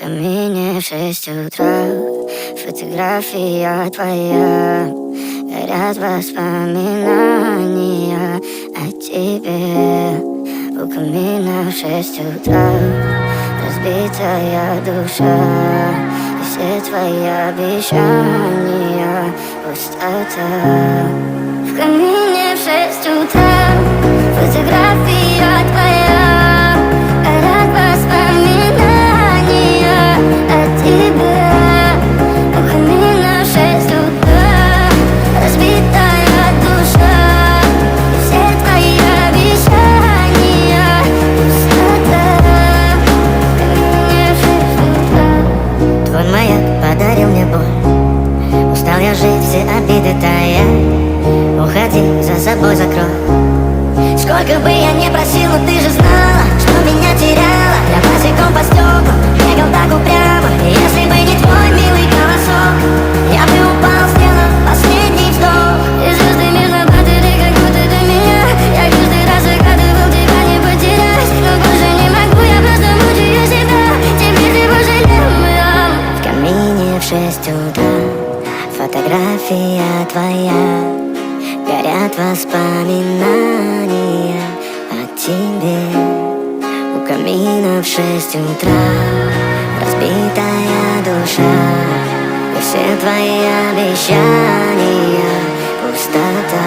камине в 6 утра, фотография твоя, горят воспоминания о тебе. У камина в 6 утра, разбитая душа, и все твои обещания пустота. В камине в 6 утра, фотография твоя, горят воспоминания о тебе. У камина в 6 утра, разбитая душа, и все твои обещания пустота. В камине в 6 утра. Твой маяк подарил мне боль, устал я жить, все обиды тая. Уходи, за собой закрой. Сколько бы я не просил, но ты же знала, что меня теряла. Я босиком по стеклам бегал так упрямо, и если бы не твой милый голосок, я бы упал, сделал последний вздох. И звезды между падали, как будто до меня. Я каждый раз загадывал тебя не потерять, но больше не могу, я просто мучаю себя. Теперь ты пожалел меня. В камине в 6 утра, фотография твоя, горят воспоминания о тебе. У камина в 6 утра, разбитая душа, и все твои обещания пустота.